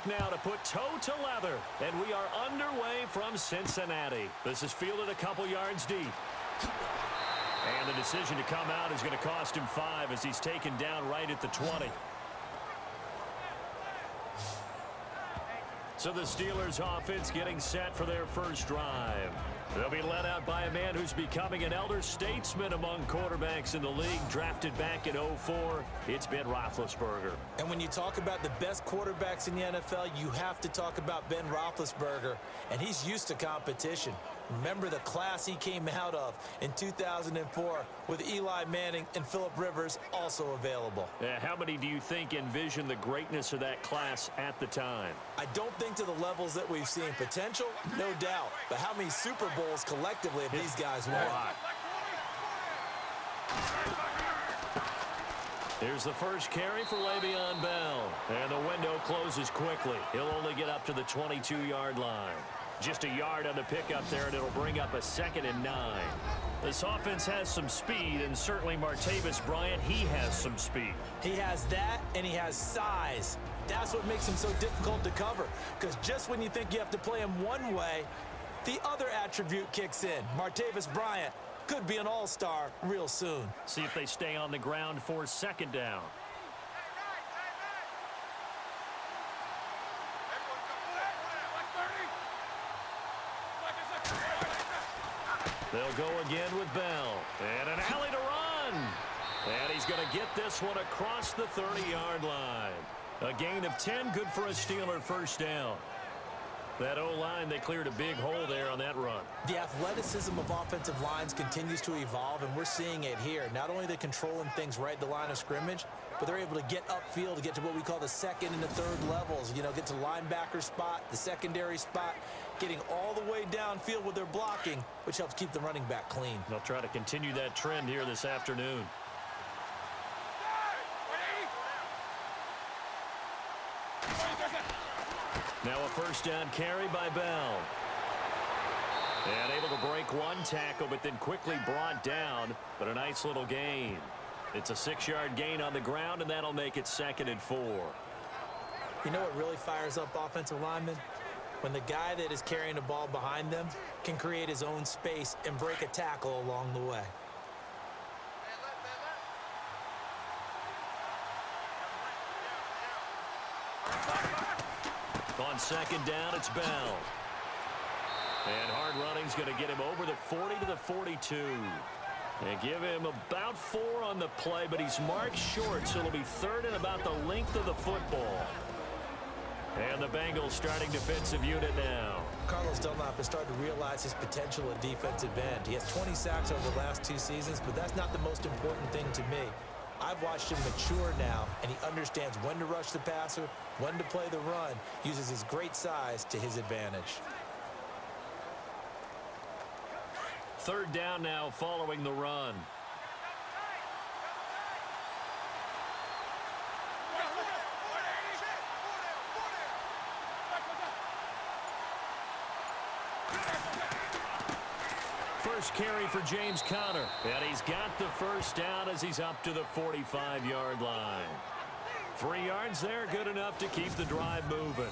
now to put toe to leather. And we are underway from Cincinnati. This is fielded a couple yards deep. And the decision to come out is going to cost him 5 as he's taken down right at the 20. So the Steelers offense getting set for their first drive. They'll be led out by a man who's becoming an elder statesman among quarterbacks in the league, drafted back in 2004. It's Ben Roethlisberger. And when you talk about the best quarterbacks in the NFL, you have to talk about Ben Roethlisberger, and he's used to competition. Remember the class he came out of in 2004 with Eli Manning and Phillip Rivers also available. Yeah, how many do you think envisioned the greatness of that class at the time? I don't think to the levels that we've seen. Potential, no doubt. But how many Super Bowls collectively have these guys won? Here's the first carry for Le'Veon Bell. And the window closes quickly. He'll only get up to the 22-yard line. Just a yard on the pickup there, and it'll bring up a 2nd and 9. This offense has some speed, and certainly Martavis Bryant, he has some speed. He has that, and he has size. That's what makes him so difficult to cover, because just when you think you have to play him one way, the other attribute kicks in. Martavis Bryant could be an all-star real soon. See if they stay on the ground for 2nd down. They'll go again with Bell. And an alley to run. And he's going to get this one across the 30-yard line. A gain of 10, good for a Steeler first down. That O-line, they cleared a big hole there on that run. The athleticism of offensive lines continues to evolve, and we're seeing it here. Not only are they controlling things right at the line of scrimmage, but they're able to get upfield to get to what we call the 2nd and the 3rd levels. You know, get to linebacker spot, the secondary spot, getting all the way downfield with their blocking, which helps keep the running back clean. They'll try to continue that trend here this afternoon. Now a first down carry by Bell. And able to break one tackle, but then quickly brought down. But a nice little gain. It's a 6-yard gain on the ground, and that'll make it 2nd and 4. You know what really fires up offensive linemen? When the guy that is carrying the ball behind them can create his own space and break a tackle along the way. On 2nd down, it's Bell. And hard running's going to get him over the 40 to the 42. And give him about 4 on the play, but he's marked short, so it'll be 3rd and about the length of the football. And the Bengals starting defensive unit now. Carlos Dunlap has started to realize his potential at defensive end. He has 20 sacks over the last 2 seasons, but that's not the most important thing to me. I've watched him mature now, and he understands when to rush the passer, when to play the run, uses his great size to his advantage. 3rd down now following the run. First carry for James Conner. And he's got the first down as he's up to the 45-yard line. 3 yards there, good enough to keep the drive moving.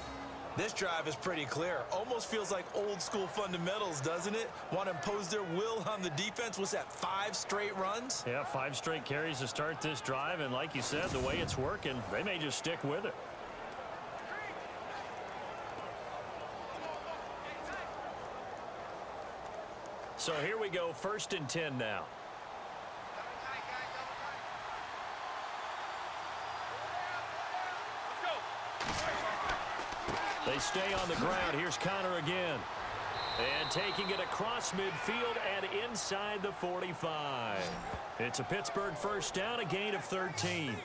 This drive is pretty clear. Almost feels like old school fundamentals, doesn't it? Want to impose their will on the defense. Was that 5 straight runs? Yeah, 5 straight carries to start this drive. And like you said, the way it's working, they may just stick with it. So here we go, 1st and 10 now. They stay on the ground. Here's Conner again. And taking it across midfield and inside the 45. It's a Pittsburgh first down, a gain of 13.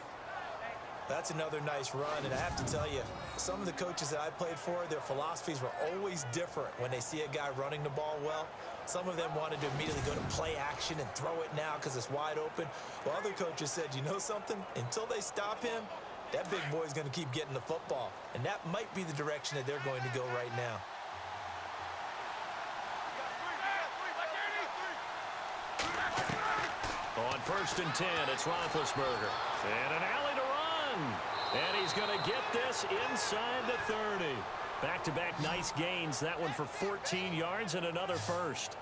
That's another nice run, and I have to tell you, some of the coaches that I played for, their philosophies were always different when they see a guy running the ball well. Some of them wanted to immediately go to play action and throw it now because it's wide open. While other coaches said, you know something? Until they stop him, that big boy's going to keep getting the football. And that might be the direction that they're going to go right now. On 1st and 10, it's Roethlisberger. And an alley to run. And he's going to get this inside the 30. Back-to-back nice gains. That one for 14 yards and another first.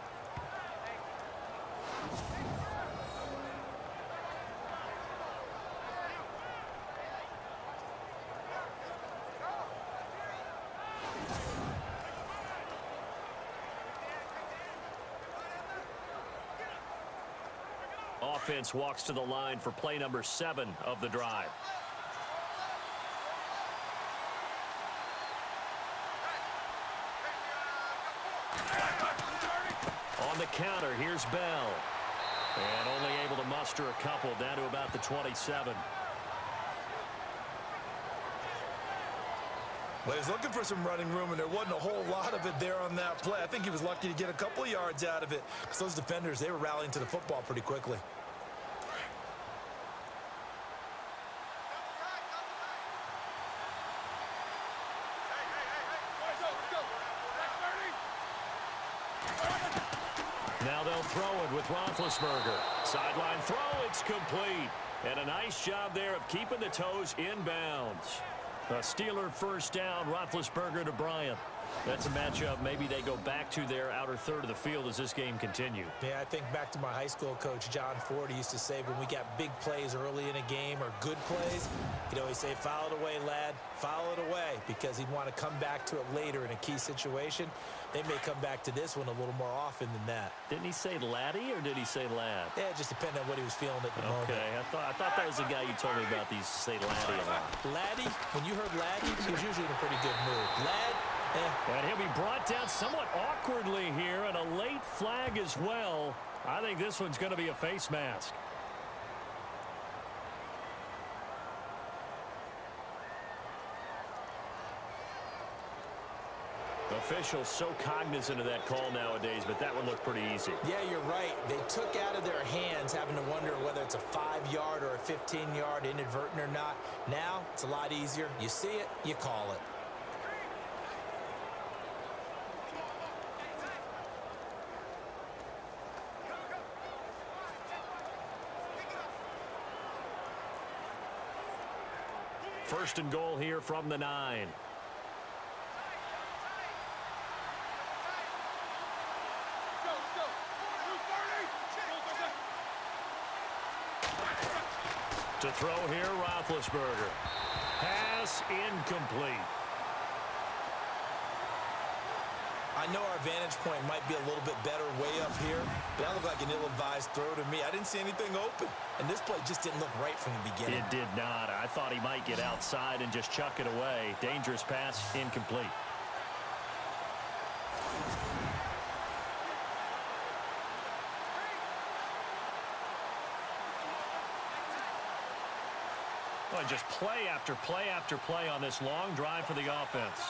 Offense walks to the line for play number 7 of the drive. On the counter, here's Bell. And only able to muster a couple down to about the 27. Well, he was looking for some running room, and there wasn't a whole lot of it there on that play. I think he was lucky to get a couple of yards out of it. So those defenders, they were rallying to the football pretty quickly. Now they'll throw it with Roethlisberger. Sideline throw, it's complete. And a nice job there of keeping the toes inbounds. A Steeler first down, Roethlisberger to Bryant. That's a matchup maybe they go back to their outer third of the field as this game continues. Yeah, I think back to my high school coach, John Ford. He used to say when we got big plays early in a game or good plays, he'd always say, foul it away, lad, foul it away, because he'd want to come back to it later in a key situation. They may come back to this one a little more often than that. Didn't he say laddie or did he say lad? Yeah, it just depended on what he was feeling at the moment. Okay, I thought that was the guy you told me about these say laddie a lot. Laddie, when you heard laddie, he was usually in a pretty good mood. Lad, And he'll be brought down somewhat awkwardly here, and a late flag as well. I think this one's going to be a face mask. Officials so cognizant of that call nowadays, but that one looked pretty easy. Yeah, you're right. They took out of their hands having to wonder whether it's a 5-yard or a 15-yard inadvertent or not. Now, it's a lot easier. You see it, you call it. First and goal here from the 9. To throw here, Roethlisberger. Pass incomplete. I know our vantage point might be a little bit better way up here, but that looked like an ill-advised throw to me. I didn't see anything open, and this play just didn't look right from the beginning. It did not. I thought he might get outside and just chuck it away. Dangerous pass, incomplete. Oh, just play after play after play on this long drive for the offense.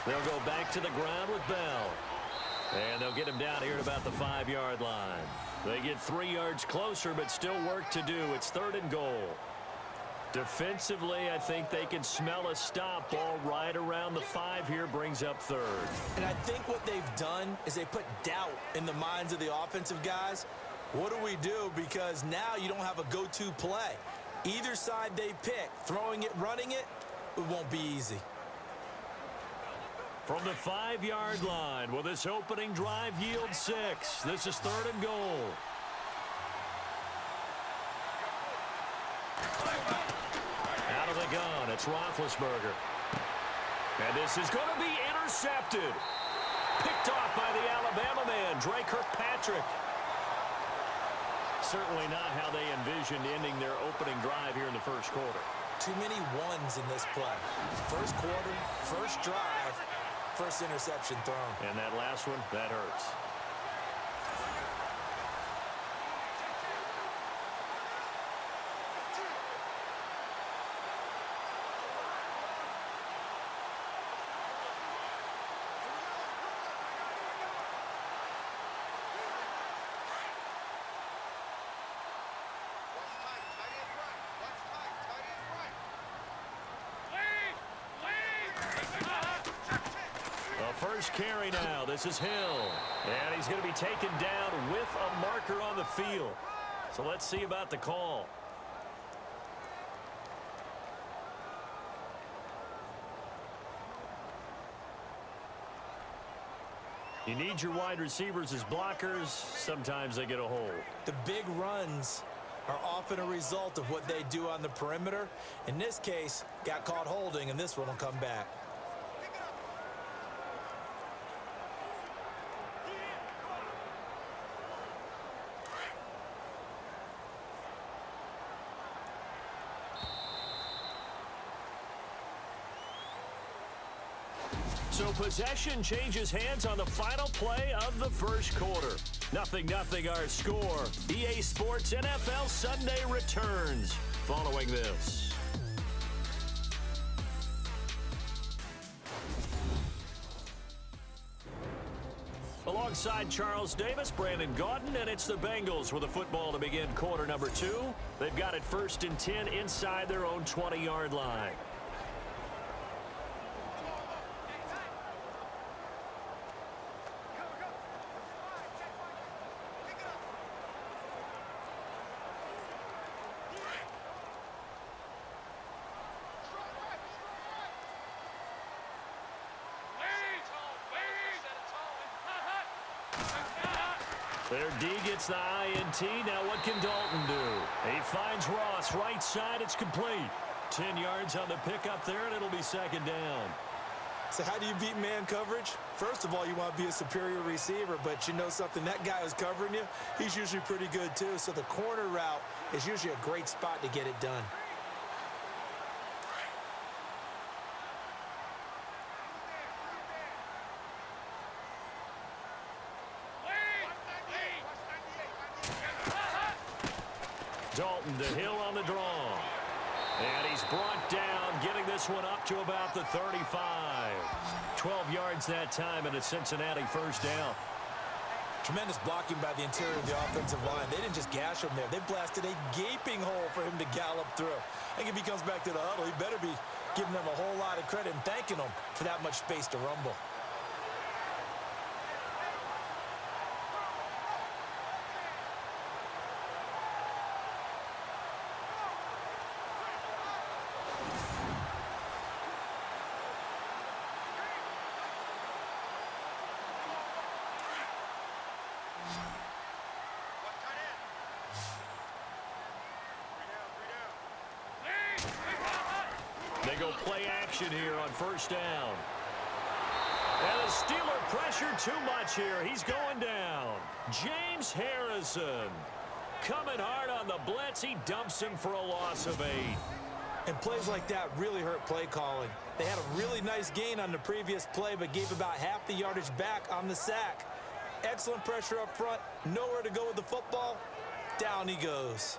They'll go back to the ground with Bell. And they'll get him down here at about the 5-yard line. They get 3 yards closer, but still work to do. It's 3rd and goal. Defensively, I think they can smell a stop. Ball right around the 5 here, brings up 3rd. And I think what they've done is they put doubt in the minds of the offensive guys. What do we do? Because now you don't have a go-to play. Either side they pick, throwing it, running it, it won't be easy. From the 5-yard line, will this opening drive yield 6? This is 3rd and goal. Out of the gun, it's Roethlisberger. And this is going to be intercepted. Picked off by the Alabama man, Dre Kirkpatrick. Certainly not how they envisioned ending their opening drive here in the first quarter. Too many ones in this play. First quarter, first drive, first interception thrown. And that last one, that hurts. first carry now. This is Hill. And he's going to be taken down with a marker on the field. So let's see about the call. You need your wide receivers as blockers. Sometimes they get a hold. The big runs are often a result of what they do on the perimeter. In this case, got caught holding, and this one will come back. So possession changes hands on the final play of the first quarter. 0-0 our score. EA Sports NFL Sunday returns following this. Alongside Charles Davis, Brandon Gaudin, and it's the Bengals with the football to begin quarter number 2. They've got it 1st and 10 inside their own 20-yard line. Their D gets the INT. Now what can Dalton do? He finds Ross. Right side, it's complete. 10 yards on the pickup there, and it'll be 2nd down. So how do you beat man coverage? First of all, you want to be a superior receiver, but you know something, that guy who's covering you, he's usually pretty good too. So the corner route is usually a great spot to get it done. Dalton to Hill on the draw. And he's brought down, getting this one up to about the 35. 12 yards that time, and a Cincinnati first down. Tremendous blocking by the interior of the offensive line. They didn't just gash him there. They blasted a gaping hole for him to gallop through. I think if he comes back to the huddle, he better be giving them a whole lot of credit and thanking them for that much space to rumble. They go play action here on first down. And the Steeler pressure too much here. He's going down. James Harrison coming hard on the blitz. He dumps him for a loss of 8. And plays like that really hurt play calling. They had a really nice gain on the previous play, but gave about half the yardage back on the sack. Excellent pressure up front. Nowhere to go with the football. Down he goes.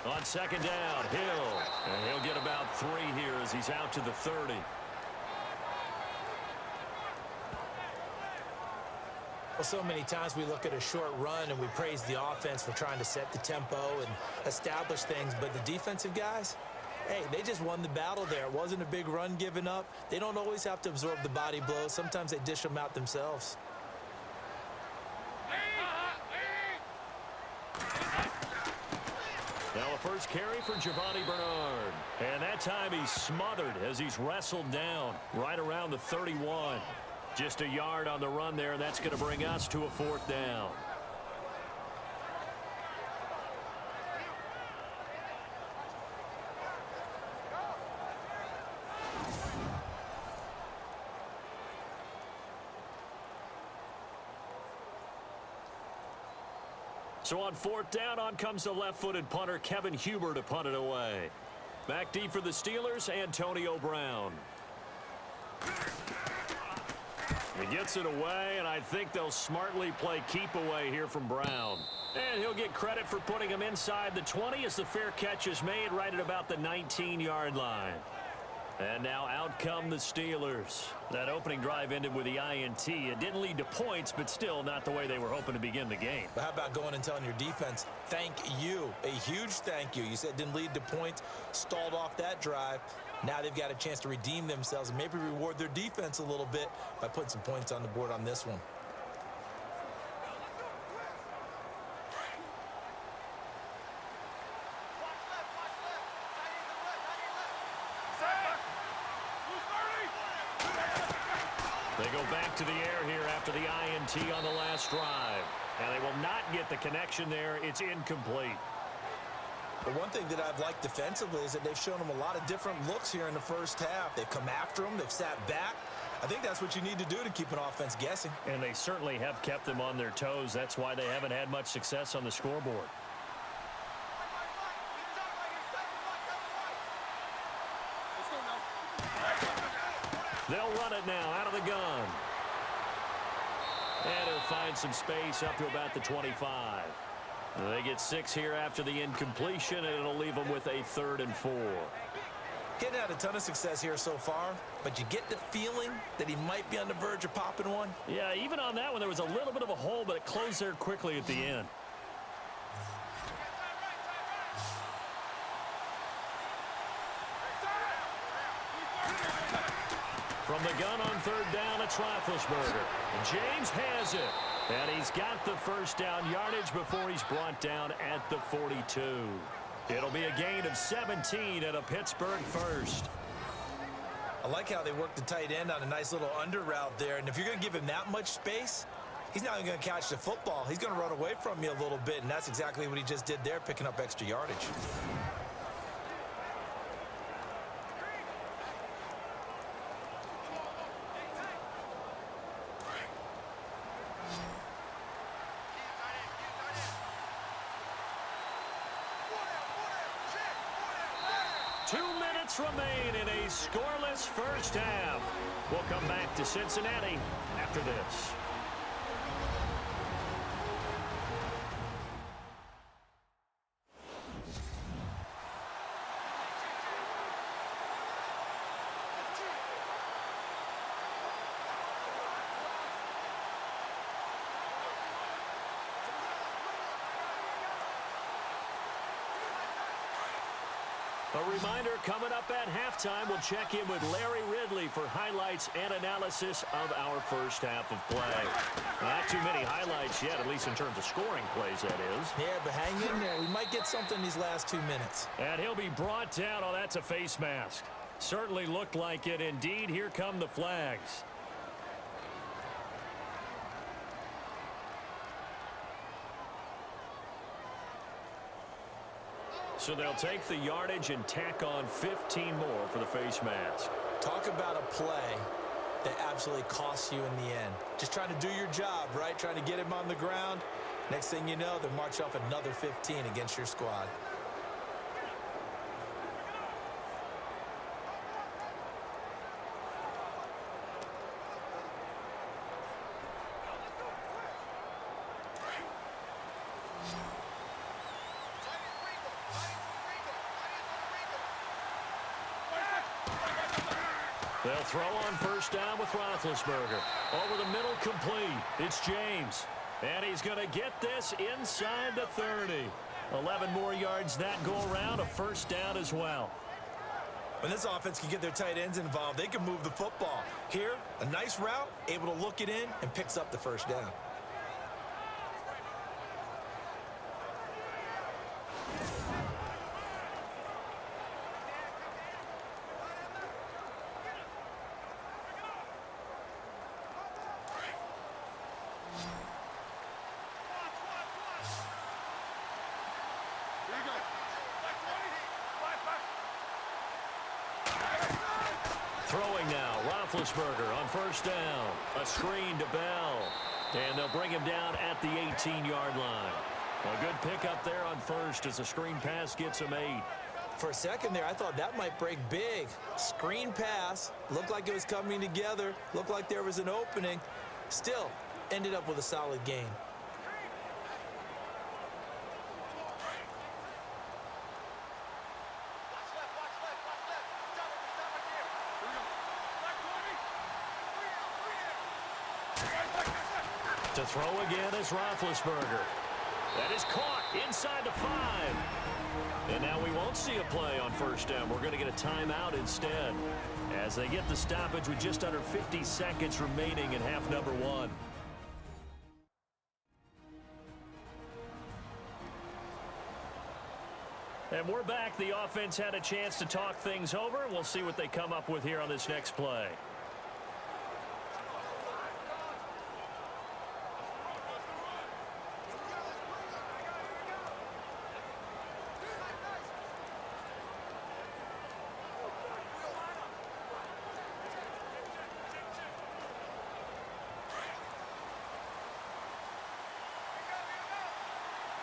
On 2nd down, Hill. And he'll get about 3 here as he's out to the 30. Well, so many times we look at a short run and we praise the offense for trying to set the tempo and establish things, but the defensive guys, hey, they just won the battle there. It wasn't a big run given up. They don't always have to absorb the body blows. Sometimes they dish them out themselves. Now a first carry for Giovanni Bernard. And that time he's smothered as he's wrestled down right around the 31. Just a yard on the run there, and that's going to bring us to a 4th down. So on 4th down, on comes the left-footed punter, Kevin Huber, to punt it away. Back deep for the Steelers, Antonio Brown. He gets it away, and I think they'll smartly play keep away here from Brown. And he'll get credit for putting him inside the 20 as the fair catch is made right at about the 19-yard line. And now out come the Steelers. That opening drive ended with the INT. It didn't lead to points, but still not the way they were hoping to begin the game. But how about going and telling your defense, thank you, a huge thank you. You said it didn't lead to points, stalled off that drive. Now they've got a chance to redeem themselves and maybe reward their defense a little bit by putting some points on the board on this one. They go back to the air here after the INT on the last drive. And they will not get the connection there. It's incomplete. The one thing that I've liked defensively is that they've shown them a lot of different looks here in the first half. They've come after them. They've sat back. I think that's what you need to do to keep an offense guessing. And they certainly have kept them on their toes. That's why they haven't had much success on the scoreboard. They'll run it now out of the gun. And he'll find some space up to about the 25. They get 6 here after the incompletion, and it'll leave them with a 3rd and 4. Getting had a ton of success here so far, but you get the feeling that he might be on the verge of popping one. Yeah, even on that one, there was a little bit of a hole, but it closed there quickly at the end. From the gun on 3rd down, it's Roethlisberger. James has it. And he's got the first down yardage before he's brought down at the 42. It'll be a gain of 17 and a Pittsburgh first. I like how they work the tight end on a nice little under route there. And if you're going to give him that much space, he's not even going to catch the football. He's going to run away from you a little bit, and that's exactly what he just did there, picking up extra yardage. Remain in a scoreless first half. We'll come back to Cincinnati after this. A reminder, coming up at halftime, we'll check in with Larry Ridley for highlights and analysis of our first half of play. Not too many highlights yet, at least in terms of scoring plays, that is. Yeah, but hang in there. We might get something these last 2 minutes. And he'll be brought down. Oh, that's a face mask. Certainly looked like it. Indeed, here come the flags. So they'll take the yardage and tack on 15 more for the face mask. Talk about a play that absolutely costs you in the end. Just trying to do your job, right? Trying to get him on the ground. Next thing you know, they'll march off another 15 against your squad. They'll throw on first down with Roethlisberger. Over the middle, complete. It's James. And he's going to get this inside the 30. 11 more yards that go around, a first down as well. When this offense can get their tight ends involved, they can move the football. Here, a nice route, able to look it in, and picks up the first down. Throwing now, Roethlisberger on first down. A screen to Bell. And they'll bring him down at the 18-yard line. A good pickup there on first as the screen pass gets him 8. For a second there, I thought that might break big. Screen pass. Looked like it was coming together. Looked like there was an opening. Still, ended up with a solid gain. To throw again is Roethlisberger. That is caught inside the 5. And now we won't see a play on first down. We're going to get a timeout instead as they get the stoppage with just under 50 seconds remaining in half number 1. And we're back. The offense had a chance to talk things over. We'll see what they come up with here on this next play.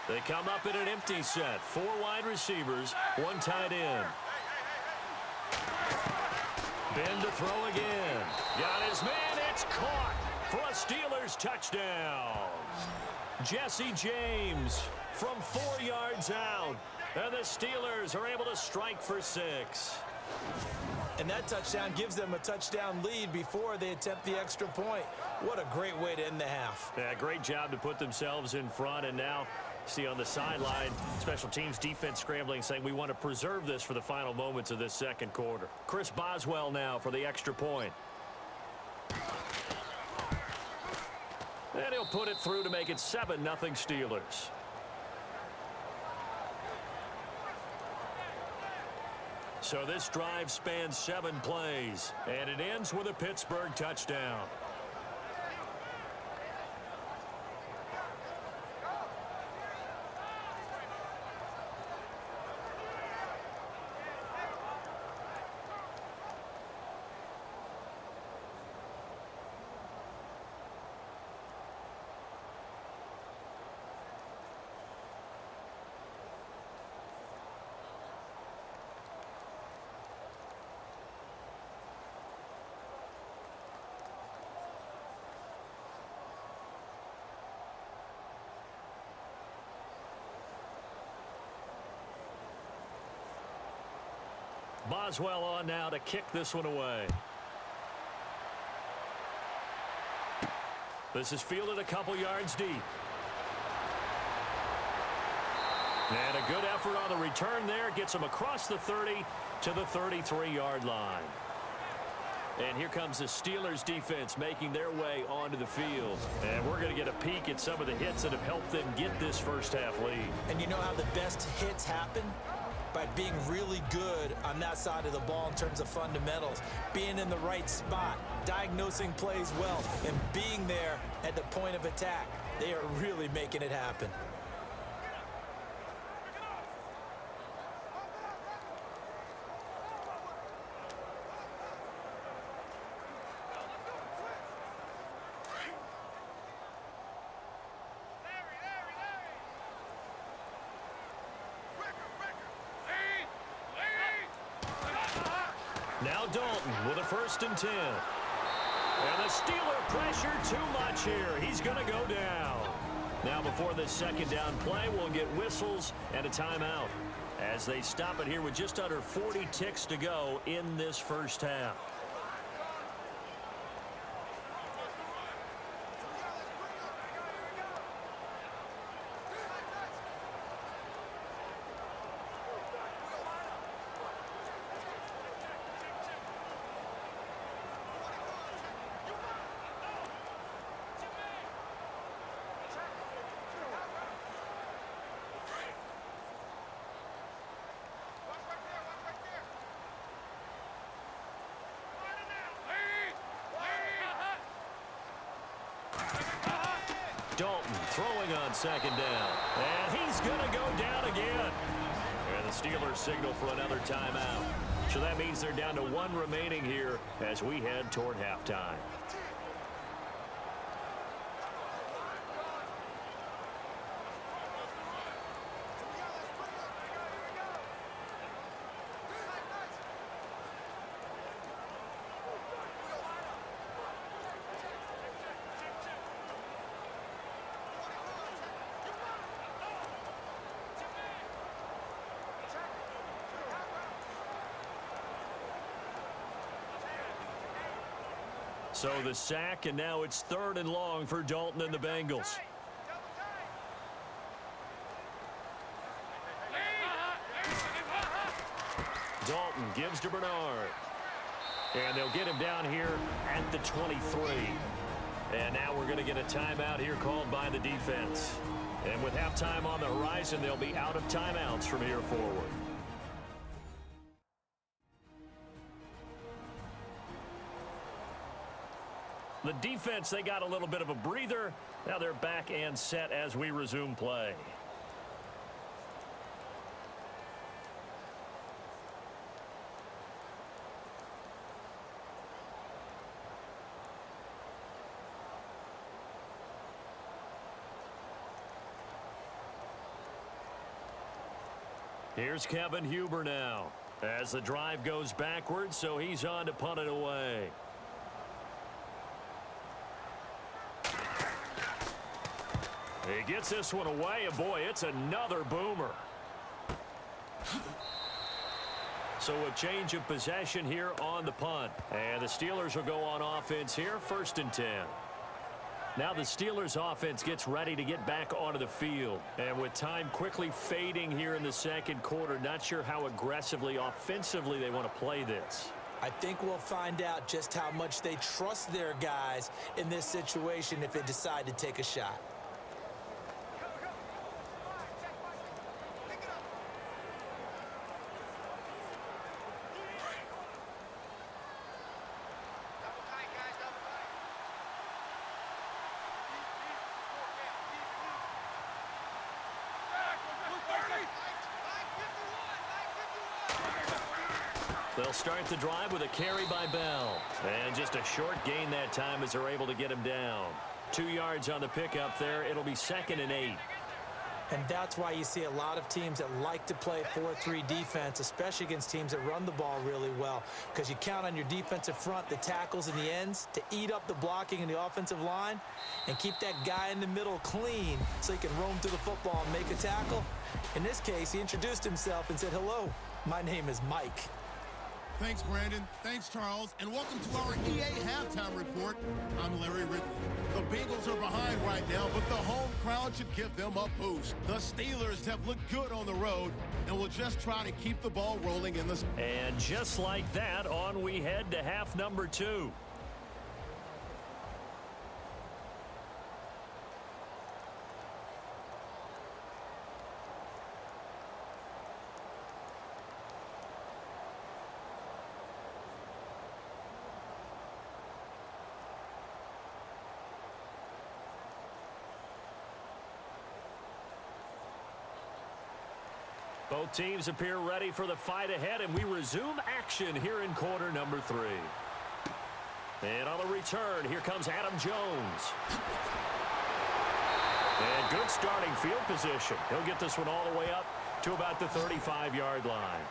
They come up in an empty set. 4 wide receivers, 1 tight end. Ben to throw again. Got his man. It's caught for a Steelers touchdown. Jesse James from 4 yards out. And the Steelers are able to strike for 6. And that touchdown gives them a touchdown lead before they attempt the extra point. What a great way to end the half. Yeah, great job to put themselves in front. And now see on the sideline, special teams defense scrambling, saying we want to preserve this for the final moments of this second quarter. Chris Boswell now for the extra point. And he'll put it through to make it 7-0 Steelers. So this drive spans 7 plays, and it ends with a Pittsburgh touchdown. Boswell on now to kick this one away. This is fielded a couple yards deep. And a good effort on the return there. Gets him across the 30 to the 33-yard line. And here comes the Steelers defense making their way onto the field. And we're going to get a peek at some of the hits that have helped them get this first half lead. And you know how the best hits happen? By being really good on that side of the ball in terms of fundamentals, being in the right spot, diagnosing plays well, and being there at the point of attack. They are really making it happen. Now Dalton with a 1st and 10. And the Steeler pressure too much here. He's going to go down. Now before this second down play, we'll get whistles and a timeout as they stop it here with just under 40 ticks to go in this first half. Dalton throwing on 2nd down. And he's going to go down again. And the Steelers signal for another timeout. So that means they're down to 1 remaining here as we head toward halftime. So the sack, and now it's 3rd and long for Dalton and the Bengals. Dalton gives to Bernard. And they'll get him down here at the 23. And now we're going to get a timeout here called by the defense. And with halftime on the horizon, they'll be out of timeouts from here forward. The defense, they got a little bit of a breather. Now they're back and set as we resume play. Here's Kevin Huber now as the drive goes backwards, so he's on to punt it away. He gets this one away, and boy, it's another boomer. So a change of possession here on the punt. And the Steelers will go on offense here, 1st and 10. Now the Steelers offense gets ready to get back onto the field. And with time quickly fading here in the 2nd quarter, not sure how aggressively, offensively they want to play this. I think we'll find out just how much they trust their guys in this situation if they decide to take a shot. They'll start the drive with a carry by Bell. And just a short gain that time as they're able to get him down. 2 yards on the pickup there. It'll be 2nd and 8. And that's why you see a lot of teams that like to play 4-3 defense, especially against teams that run the ball really well, because you count on your defensive front, the tackles and the ends, to eat up the blocking in the offensive line and keep that guy in the middle clean so he can roam through the football and make a tackle. In this case, he introduced himself and said, "Hello, my name is Mike." Thanks, Brandon. Thanks, Charles. And welcome to our EA Halftime Report. I'm Larry Ridley. The Bengals are behind right now, but the home crowd should give them a boost. The Steelers have looked good on the road, and will just try to keep the ball rolling in the... And just like that, on we head to half number 2. Both teams appear ready for the fight ahead, and we resume action here in quarter number 3. And on the return, here comes Adam Jones. And good starting field position. He'll get this one all the way up to about the 35-yard line.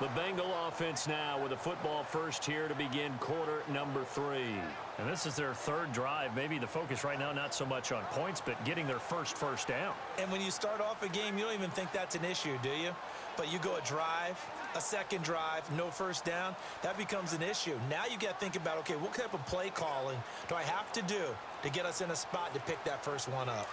The Bengal offense now with a football first here to begin quarter number 3. And this is their 3rd drive. Maybe the focus right now not so much on points, but getting their first down. And when you start off a game, you don't even think that's an issue, do you? But you go a drive, a 2nd drive, no first down, that becomes an issue. Now you got to think about, okay, what type of play calling do I have to do to get us in a spot to pick that first one up?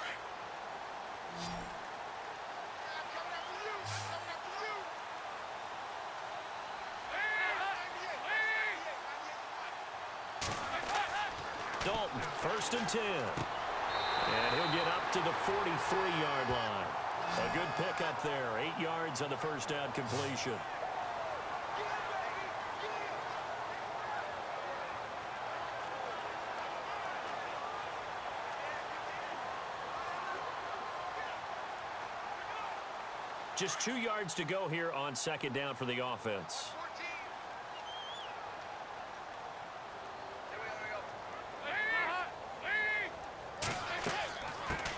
Dalton, 1st and 10. And he'll get up to the 43-yard line. A good pickup there. 8 yards on the first down completion. Just 2 yards to go here on 2nd down for the offense.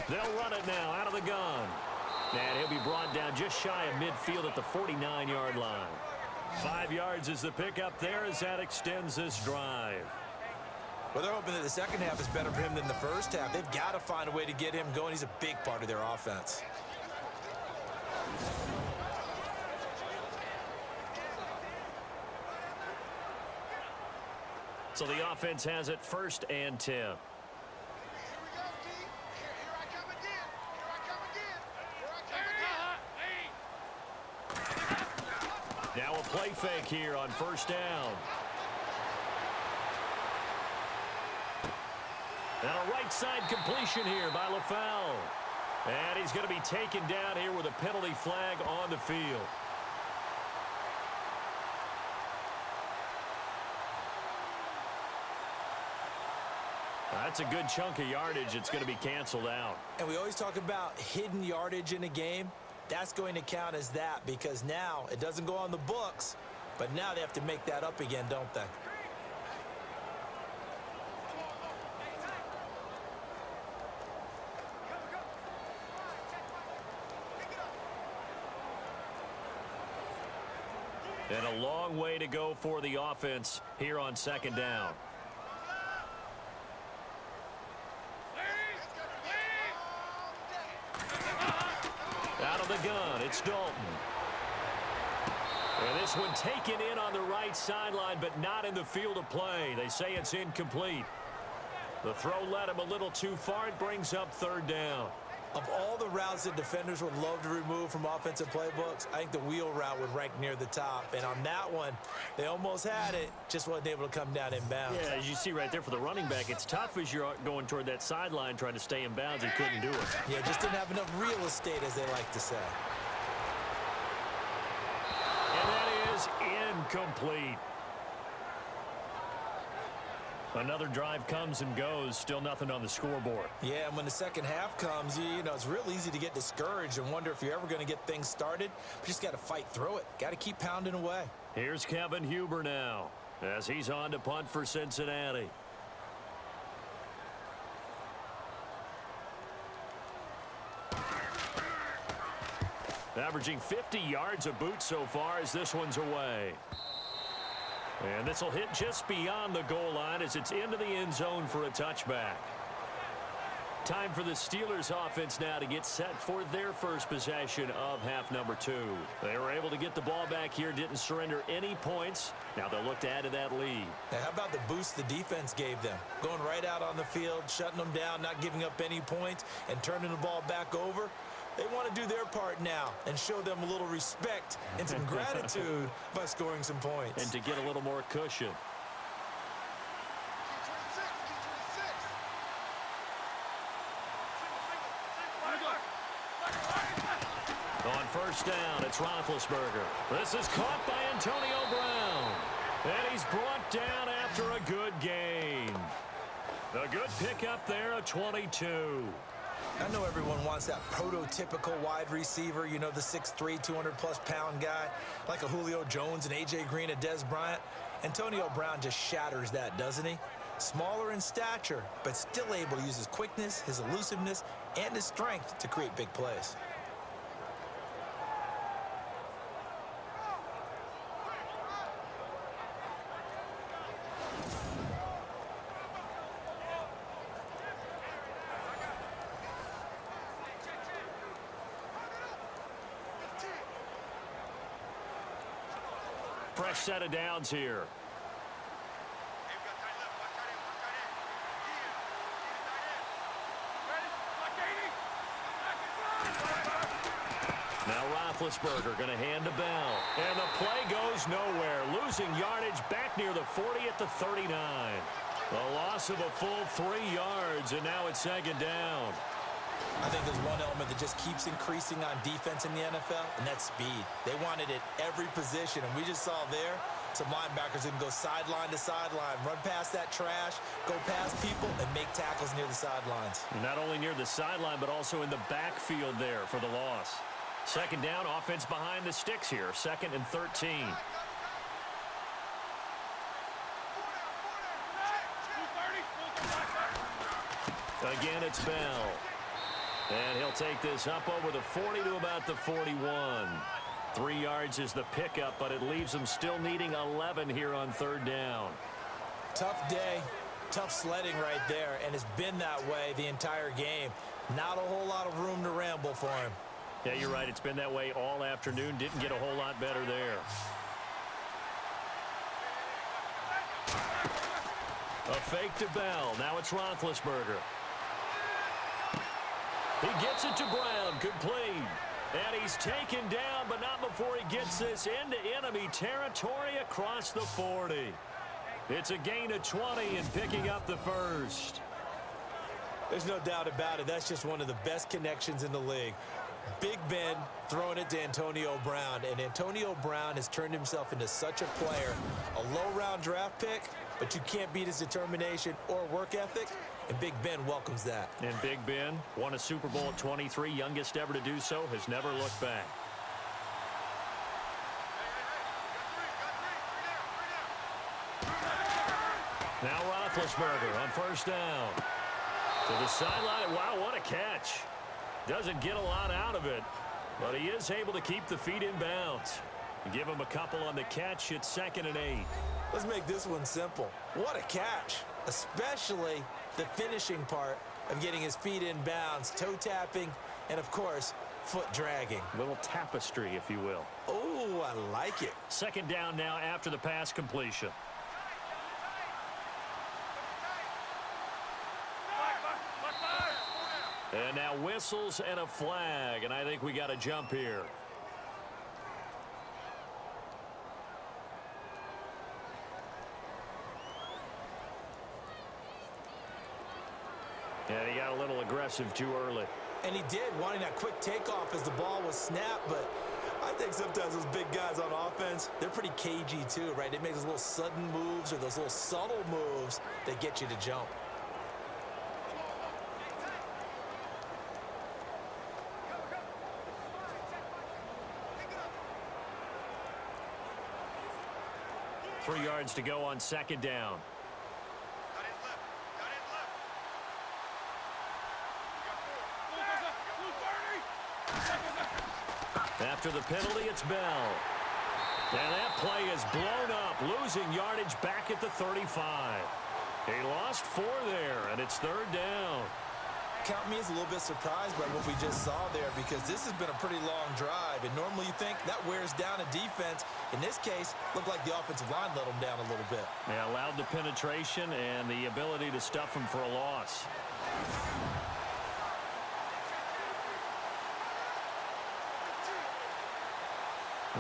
They'll run it now out of the gun. And he'll be brought down just shy of midfield at the 49-yard line. 5 yards is the pickup there as that extends this drive. Well, they're hoping that the second half is better for him than the first half. They've got to find a way to get him going. He's a big part of their offense. So the offense has it 1st and 10. Here we go, D. Here I come again. Here I come again. Here I come again. Now a play fake here on 1st down. And a right side completion here by LaFell. And he's going to be taken down here with a penalty flag on the field. That's a good chunk of yardage. It's going to be canceled out. And we always talk about hidden yardage in a game. That's going to count as that because now it doesn't go on the books, but now they have to make that up again, don't they? And a long way to go for the offense here on 2nd down. Out of the gun, it's Dalton. And this one taken in on the right sideline, but not in the field of play. They say it's incomplete. The throw led him a little too far. It brings up 3rd down. Of all the routes that defenders would love to remove from offensive playbooks, I think the wheel route would rank near the top. And on that one, they almost had it, just wasn't able to come down in bounds. Yeah, as you see right there for the running back, it's tough as you're going toward that sideline trying to stay in bounds. He couldn't do it. Yeah, just didn't have enough real estate, as they like to say. And that is incomplete. Another drive comes and goes. Still nothing on the scoreboard. Yeah, and when the second half comes, you know, it's real easy to get discouraged and wonder if you're ever going to get things started. But you just got to fight through it. Got to keep pounding away. Here's Kevin Huber now as he's on to punt for Cincinnati. Averaging 50 yards a boot so far as this one's away. And this will hit just beyond the goal line as it's into the end zone for a touchback. Time for the Steelers offense now to get set for their first possession of half number 2. They were able to get the ball back here, didn't surrender any points. Now they'll look to add to that lead. Now, how about the boost the defense gave them? Going right out on the field, shutting them down, not giving up any points, and turning the ball back over. They want to do their part now and show them a little respect and some gratitude by scoring some points. And to get a little more cushion. On 1st down, it's Roethlisberger. This is caught by Antonio Brown. And he's brought down after a good gain. A good pickup there, a 22. I know everyone wants that prototypical wide receiver, you know, the 6'3", 200-plus pound guy, like a Julio Jones and A.J. Green, a Dez Bryant. Antonio Brown just shatters that, doesn't he? Smaller in stature, but still able to use his quickness, his elusiveness, and his strength to create big plays. Fresh set of downs here. Now Roethlisberger going to hand to Bell. And the play goes nowhere. Losing yardage back near the 40 at the 39. A loss of a full 3 yards, and now it's 2nd down. I think there's one element that just keeps increasing on defense in the NFL, and that's speed. They want it at every position, and we just saw there some linebackers who can go sideline to sideline, run past that trash, go past people, and make tackles near the sidelines. Not only near the sideline, but also in the backfield there for the loss. 2nd down, offense behind the sticks here, 2nd and 13. Again, it's Bell. And he'll take this up over the 40 to about the 41. 3 yards is the pickup, but it leaves them still needing 11 here on 3rd down. Tough day, tough sledding right there, and it's been that way the entire game. Not a whole lot of room to ramble for him. Yeah, you're right. It's been that way all afternoon. Didn't get a whole lot better there. A fake to Bell. Now it's Roethlisberger. He gets it to Brown. Complete. And he's taken down, but not before he gets this into enemy territory across the 40. It's a gain of 20 and picking up the first. There's no doubt about it. That's just one of the best connections in the league. Big Ben throwing it to Antonio Brown, and Antonio Brown has turned himself into such a player. A low-round draft pick, but you can't beat his determination or work ethic, and Big Ben welcomes that. And Big Ben won a Super Bowl at 23, youngest ever to do so, has never looked back. Now Roethlisberger on first down. To the sideline. Wow, what a catch. Doesn't get a lot out of it, but he is able to keep the feet in bounds. Give him a couple on the catch. It's 2nd and 8. Let's make this one simple. What a catch, especially the finishing part of getting his feet in bounds, toe tapping, and, of course, foot dragging. Little tapestry, if you will. Oh, I like it. 2nd down now after the pass completion. And now whistles and a flag, and I think we got a jump here. And he got a little aggressive too early. And he did, wanting that quick takeoff as the ball was snapped, but I think sometimes those big guys on offense, they're pretty cagey too, right? They make those little sudden moves or those little subtle moves that get you to jump. Three yards to go on 2nd down. After the penalty, it's Bell. And that play is blown up, losing yardage back at the 35. He lost 4 there, and it's 3rd down. Count me as a little bit surprised by what we just saw there, because this has been a pretty long drive, and normally you think that wears down a defense. In this case, looked like the offensive line let them down a little bit. They allowed the penetration and the ability to stuff them for a loss.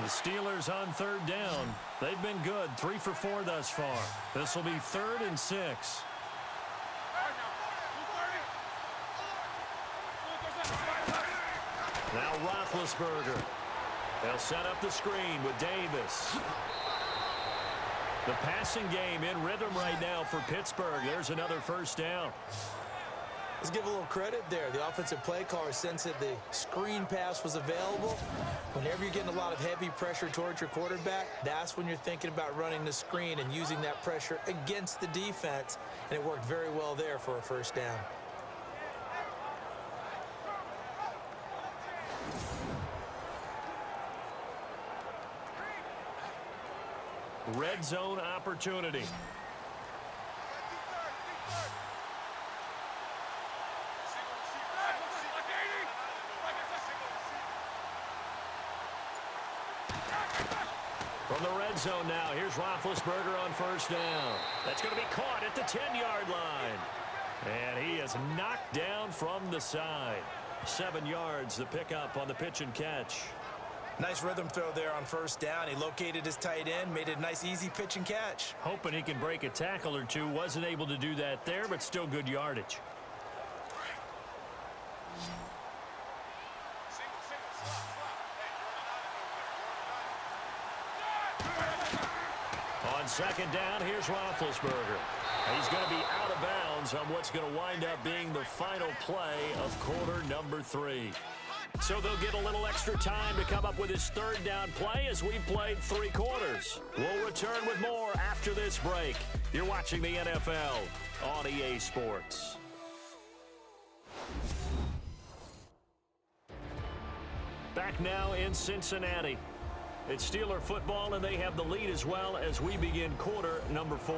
The Steelers on 3rd down. They've been good, 3 for 4 thus far. This will be 3rd and 6. Now Roethlisberger. They'll set up the screen with Davis. The passing game in rhythm right now for Pittsburgh. There's another 1st down. Let's give a little credit there. The offensive play caller sensed that the screen pass was available. Whenever you're getting a lot of heavy pressure towards your quarterback, that's when you're thinking about running the screen and using that pressure against the defense. And it worked very well there for a 1st down. Red zone opportunity. From the red zone now, here's Roethlisberger on 1st down. That's going to be caught at the 10-yard line. And he is knocked down from the side. 7 yards, the pickup on the pitch and catch. Nice rhythm throw there on 1st down. He located his tight end, made it a nice, easy pitch and catch. Hoping he can break a tackle or two. Wasn't able to do that there, but still good yardage. On 2nd down, here's Roethlisberger. He's going to be out of bounds on what's going to wind up being the final play of quarter number 3. So they'll get a little extra time to come up with his 3rd down play as we've played 3 quarters. We'll return with more after this break. You're watching the NFL on EA Sports. Back now in Cincinnati. It's Steeler football, and they have the lead as well as we begin quarter number 4.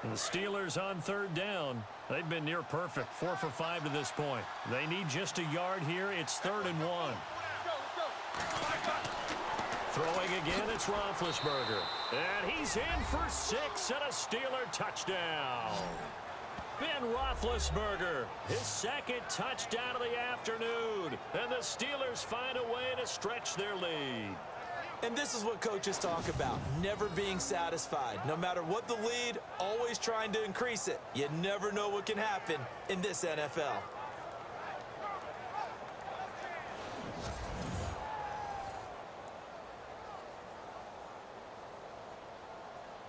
The Steelers on third down. They've been near perfect, 4 for 5 to this point. They need just a yard here. It's 3rd and 1. Throwing again, it's Roethlisberger. And he's in for 6 and a Steeler touchdown. Ben Roethlisberger, his 2nd touchdown of the afternoon. And the Steelers find a way to stretch their lead. And this is what coaches talk about, never being satisfied. No matter what the lead, always trying to increase it. You never know what can happen in this NFL.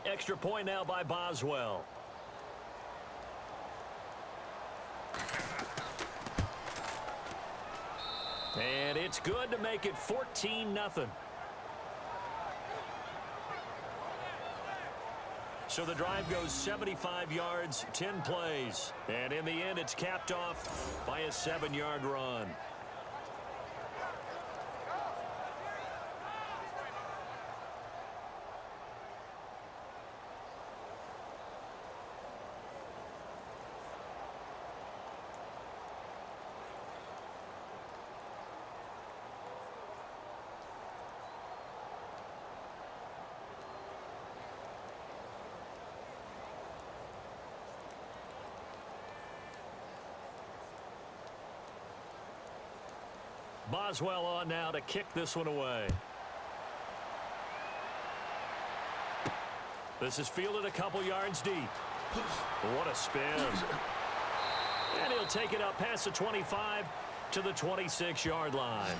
Extra point now by Boswell. And it's good to make it 14-0. So the drive goes 75 yards, 10 plays. And in the end, it's capped off by a 7-yard run. Boswell on now to kick this one away. This is fielded a couple yards deep. What a spin. And he'll take it up past the 25 to the 26-yard line.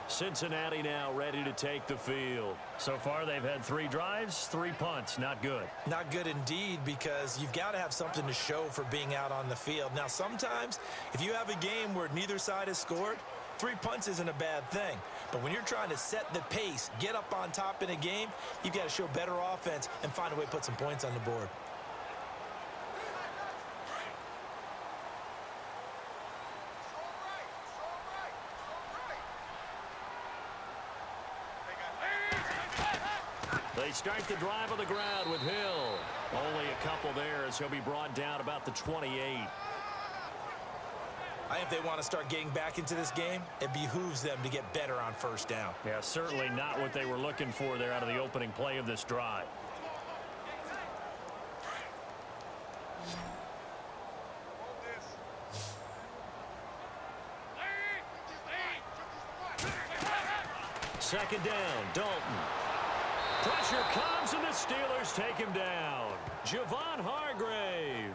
Cincinnati now ready to take the field. So far, they've had 3 drives, 3 punts. Not good. Not good indeed, because you've got to have something to show for being out on the field. Now, sometimes, if you have a game where neither side has scored, 3 punts isn't a bad thing. But when you're trying to set the pace, get up on top in a game, you've got to show better offense and find a way to put some points on the board. They start the drive on the ground with Hill. Only a couple there as he'll be brought down about the 28. I think if they want to start getting back into this game, it behooves them to get better on first down. Yeah, certainly not what they were looking for there out of the opening play of this drive. Second down, Dalton. Pressure comes, and the Steelers take him down. Javon Hargrave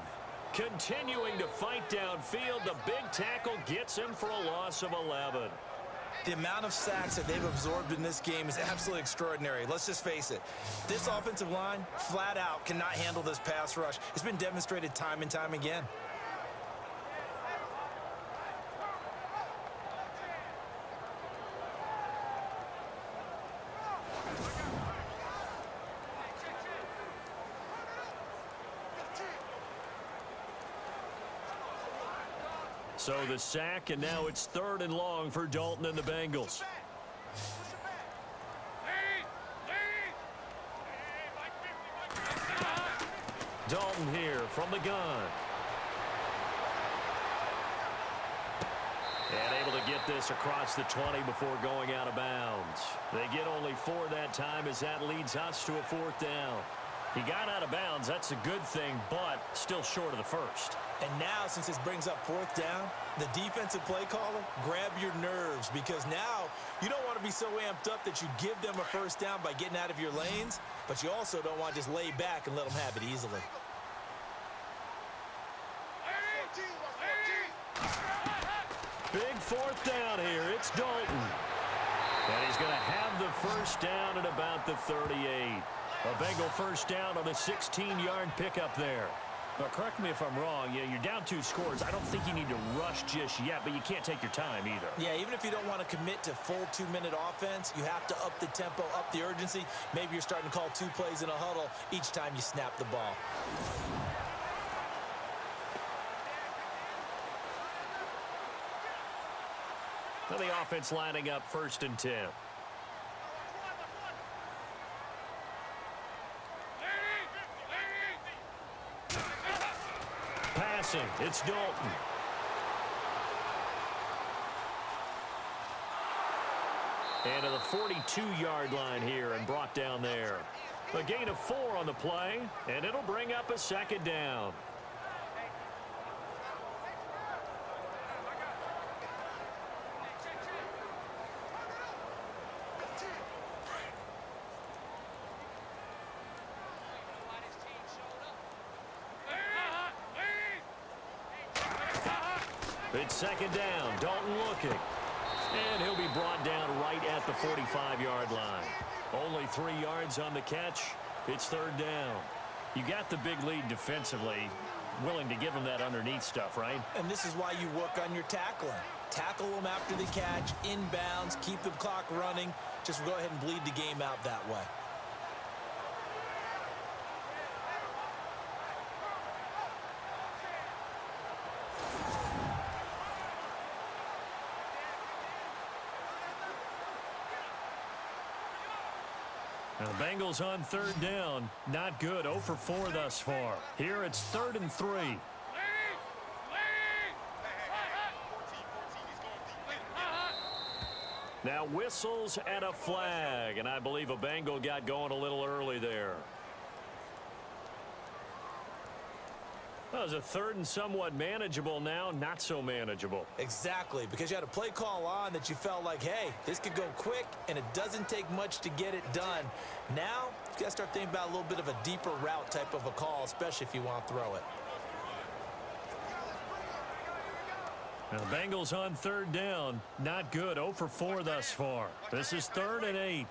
continuing to fight downfield. The big tackle gets him for a loss of 11. The amount of sacks that they've absorbed in this game is absolutely extraordinary. Let's just face it. This offensive line, flat out, cannot handle this pass rush. It's been demonstrated time and time again. So the sack, and now it's 3rd and long for Dalton and the Bengals. Dalton here from the gun. And able to get this across the 20 before going out of bounds. They get only 4 that time as that leads us to a 4th down. He got out of bounds. That's a good thing, but still short of the first. And now, since this brings up 4th down, the defensive play caller, grab your nerves, because now you don't want to be so amped up that you give them a first down by getting out of your lanes, but you also don't want to just lay back and let them have it easily. Big 4th down here. It's Dalton. And he's going to have the first down at about the 38. A Bengal first down on a 16-yard pickup there. Now, correct me if I'm wrong. Yeah, you're down 2 scores. I don't think you need to rush just yet, but you can't take your time either. Yeah, even if you don't want to commit to full 2-minute offense, you have to up the tempo, up the urgency. Maybe you're starting to call 2 plays in a huddle each time you snap the ball. Now the offense lining up 1st and 10. passing. It's Dalton. And to the 42-yard line here and brought down there. A gain of 4 on the play, and it'll bring up a second down. It's second down. Dalton looking. And he'll be brought down right at the 45-yard line. Only 3 yards on the catch. It's third down. You got the big lead defensively. Willing to give them that underneath stuff, right? And this is why you work on your tackling. Tackle them after the catch, inbounds, keep the clock running. Just go ahead and bleed the game out that way. Now the Bengals on third down. Not good. 0 for 4 thus far. Here it's 3rd and 3. Now whistles and a flag. And I believe a Bengal got going a little early there. Well, it was a 3rd and somewhat manageable now. Not so manageable. Exactly, because you had a play call on that you felt like, hey, this could go quick, and it doesn't take much to get it done. Now, you got to start thinking about a little bit of a deeper route type of a call, especially if you want to throw it. Now, the Bengals on third down. Not good. 0 for 4 thus far. This is 3rd and 8.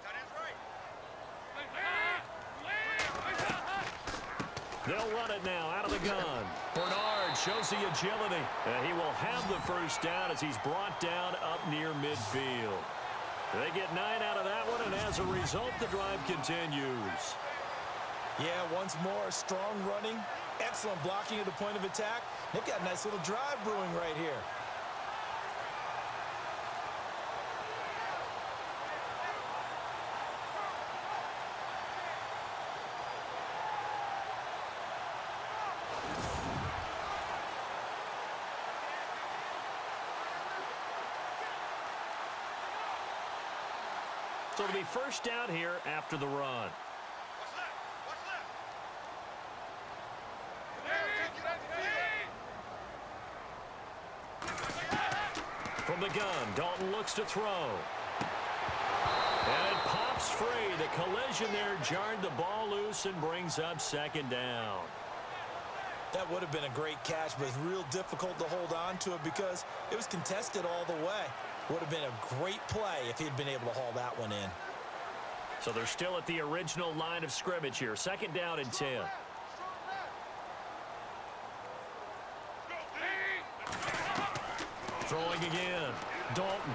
They'll run it now out of the gun. Bernard shows the agility. And he will have the first down as he's brought down up near midfield. They get 9 out of that one, and as a result, the drive continues. Yeah, once more, strong running, excellent blocking at the point of attack. They've got a nice little drive brewing right here. So it'll be first down here after the run. From the gun, Dalton looks to throw. And it pops free. The collision there jarred the ball loose and brings up second down. That would have been a great catch, but it's real difficult to hold on to it because it was contested all the way. Would have been a great play if he had been able to haul that one in. So they're still at the original line of scrimmage here. Second down and 10. Throwing again. Dalton.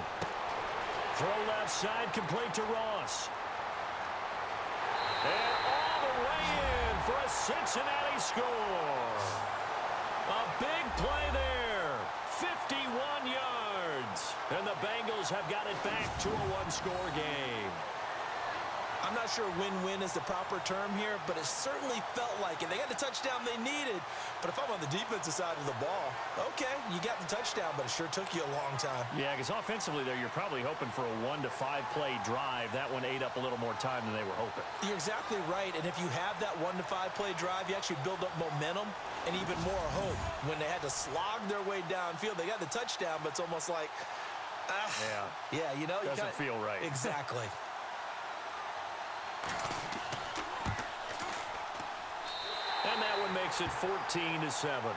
Throw left side, complete to Ross. And all the way in for a Cincinnati score. A big play there. 51 yards. And the Bengals have got it back to a one-score game. I'm not sure win-win is the proper term here, but it certainly felt like it. They got the touchdown they needed. But if I'm on the defensive side of the ball, okay, you got the touchdown, but it sure took you a long time. Yeah, because offensively there, you're probably hoping for a 1 to 5 play drive. That one ate up a little more time than they were hoping. You're exactly right. And if you have that 1 to 5 play drive, you actually build up momentum and even more hope. When they had to slog their way downfield, they got the touchdown, but it's almost like, yeah, you know, doesn't feel right. Exactly. And that one makes it 14-7.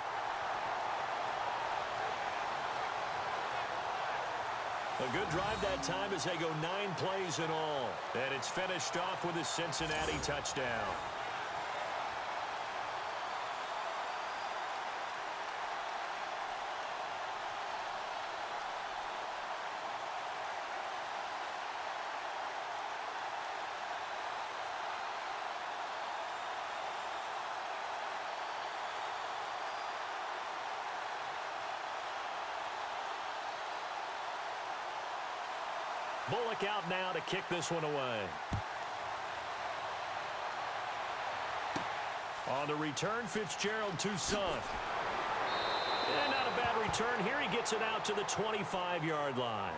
A good drive that time as they go 9 plays in all. And it's finished off with a Cincinnati touchdown. Bullock out now to kick this one away. On the return, Fitzgerald to Son. And not a bad return here. He gets it out to the 25-yard line.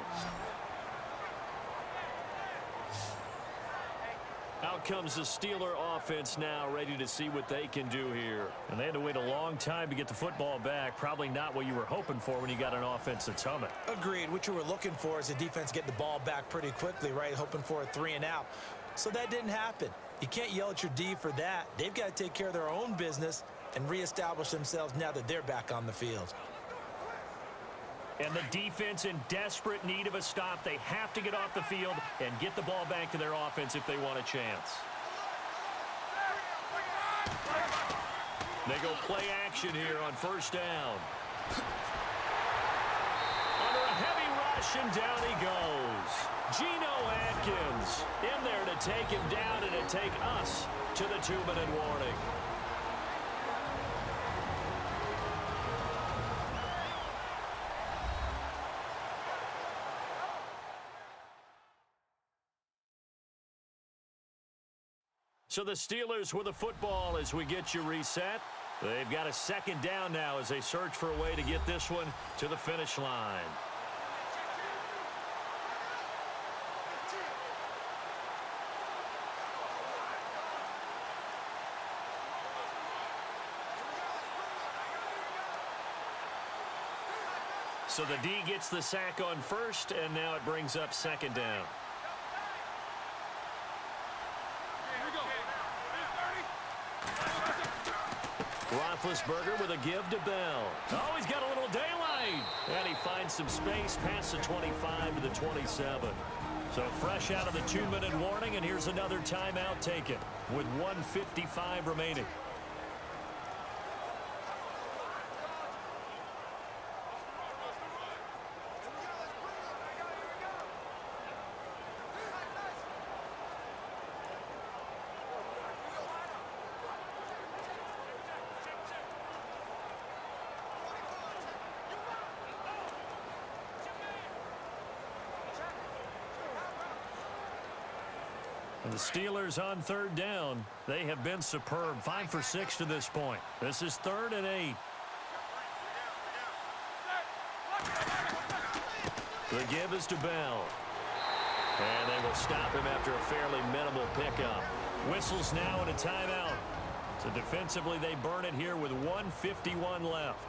Out comes the Steeler offense now, ready to see what they can do here. And they had to wait a long time to get the football back. Probably not what you were hoping for when you got an offense that's humming. Agreed. What you were looking for is the defense getting the ball back pretty quickly, right? Hoping for a 3-and-out. So that didn't happen. You can't yell at your D for that. They've got to take care of their own business and reestablish themselves now that they're back on the field. And the defense in desperate need of a stop. They have to get off the field and get the ball back to their offense if they want a chance. They go play action here on first down. Under a heavy rush, and down he goes. Geno Atkins in there to take him down and to take us to the 2-minute warning. So the Steelers with the football as we get you reset. They've got a second down now as they search for a way to get this one to the finish line. So the D gets the sack on first, and now it brings up second down. Roethlisberger with a give to Bell. Oh, he's got a little daylight. And he finds some space past the 25 to the 27. So fresh out of the 2-minute warning, and here's another timeout taken with 1:55 remaining. And the Steelers on third down. They have been superb. 5 for 6 to this point. This is 3rd and 8. The give is to Bell. And they will stop him after a fairly minimal pickup. Whistles now and a timeout. So defensively they burn it here with 1:51 left.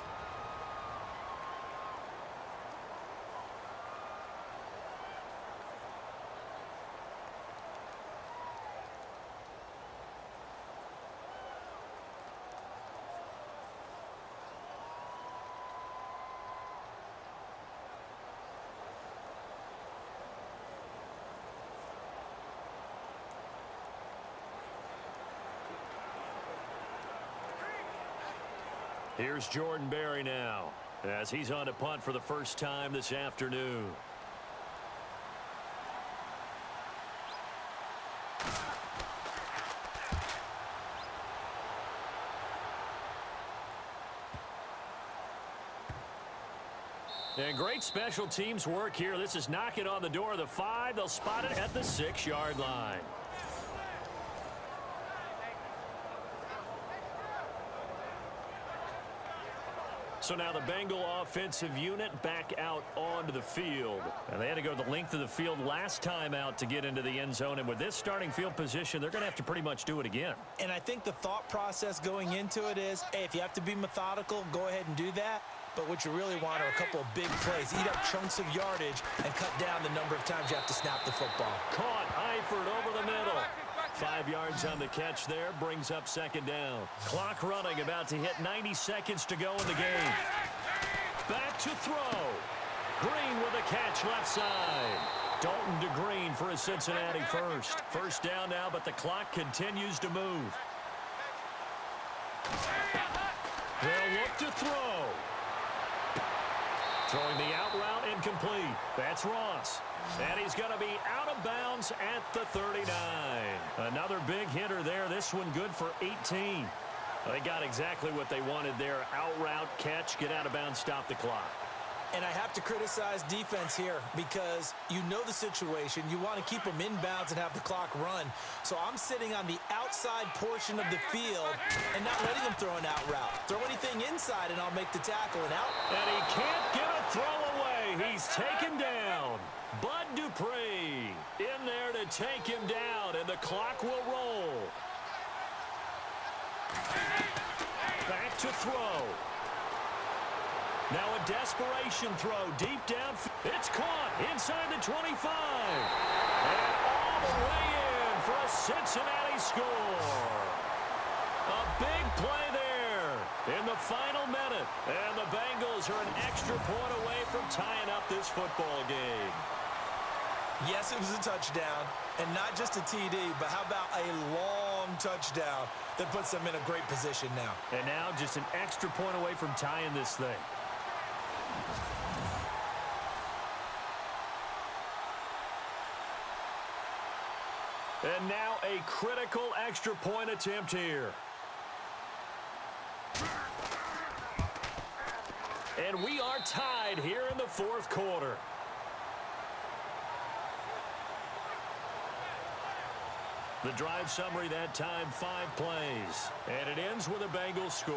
Here's Jordan Berry now as he's on to punt for the first time this afternoon. And great special teams work here. This is knocking on the door of the 5. They'll spot it at the 6-yard line. So now the Bengal offensive unit back out onto the field. And they had to go the length of the field last time out to get into the end zone. And with this starting field position, they're going to have to pretty much do it again. And I think the thought process going into it is, hey, if you have to be methodical, go ahead and do that. But what you really want are a couple of big plays. Eat up chunks of yardage and cut down the number of times you have to snap the football. Caught Eifert over the middle. 5 yards on the catch there, brings up second down. Clock running, about to hit 90 seconds to go in the game. Back to throw. Green with a catch left side. Dalton to Green for a Cincinnati first. First down now, but the clock continues to move. They'll look to throw. Throwing the out route incomplete. That's Ross. And he's going to be out of bounds at the 39. Another big hitter there. This one good for 18. They got exactly what they wanted there. Out route, catch, get out of bounds, stop the clock. And I have to criticize defense here because you know the situation. You want to keep them inbounds and have the clock run. So I'm sitting on the outside portion of the field and not letting them throw an out route. Throw anything inside and I'll make the tackle and out. And he can't get a throw away. He's taken down. Bud Dupree in there to take him down, and the clock will roll. Back to throw. Now a desperation throw deep down. It's caught inside the 25. And all the way in for a Cincinnati score. A big play there in the final minute. And the Bengals are an extra point away from tying up this football game. Yes, it was a touchdown, and not just a TD, but how about a long touchdown that puts them in a great position now. And now just an extra point away from tying this thing. And now a critical extra point attempt here. And we are tied here in the fourth quarter. The drive summary that time, 5 plays. And it ends with a Bengals score.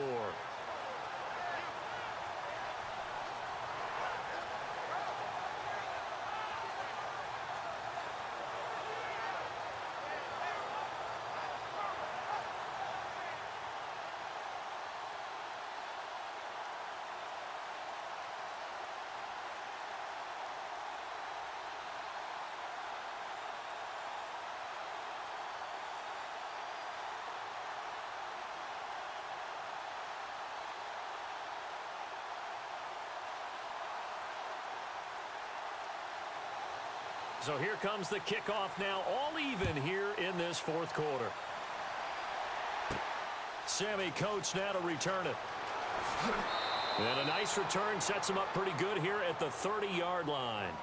So here comes the kickoff now, all even here in this fourth quarter. Sammy Coates now to return it. And a nice return sets him up pretty good here at the 30-yard line.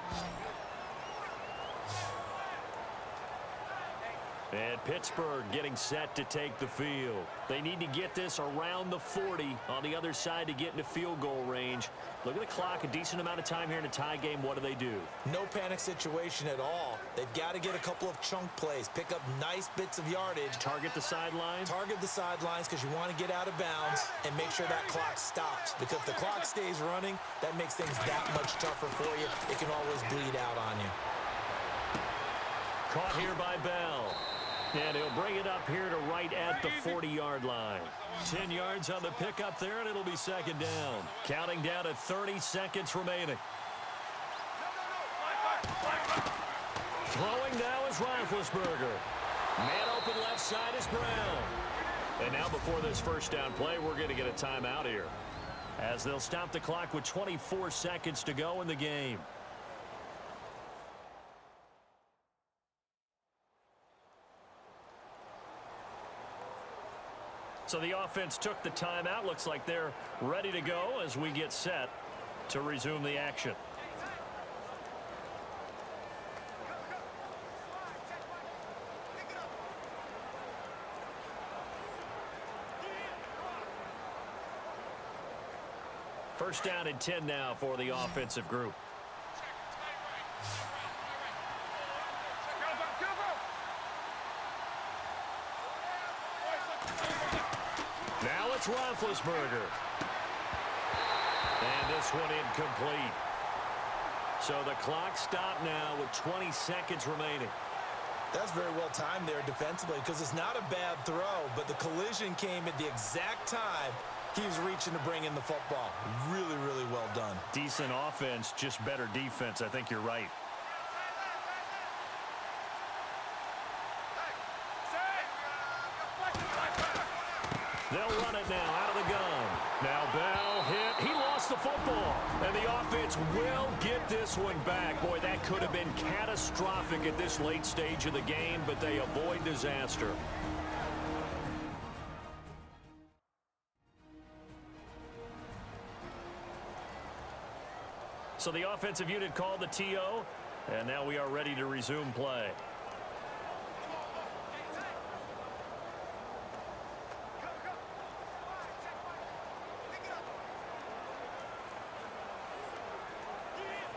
And Pittsburgh getting set to take the field. They need to get this around the 40 on the other side to get into field goal range. Look at the clock, a decent amount of time here in a tie game. What do? No panic situation at all. They've got to get a couple of chunk plays, pick up nice bits of yardage. Target the sidelines? Target the sidelines because you want to get out of bounds and make sure that clock stops. Because if the clock stays running, that makes things that much tougher for you. It can always bleed out on you. Caught here by Bell. And he'll bring it up here to right at the 40-yard line. 10 yards on the pickup there, and it'll be second down. Counting down to 30 seconds remaining. Throwing now is Roethlisberger. Man open left side is Brown. And now before this first down play, we're going to get a timeout here, as they'll stop the clock with 24 seconds to go in the game. So the offense took the timeout. Looks like they're ready to go as we get set to resume the action. First down and 10 now for the offensive group. Now it's Roethlisberger. And this one incomplete. So the clock stopped now with 20 seconds remaining. That's very well timed there defensively because it's not a bad throw, but the collision came at the exact time he was reaching to bring in the football. Really, really well done. Decent offense, just better defense. I think you're right. They'll run it now out of the gun. Now Bell hit. He lost the football. And the offense will get this one back. Boy, that could have been catastrophic at this late stage of the game, but they avoid disaster. So the offensive unit called the TO, and now we are ready to resume play.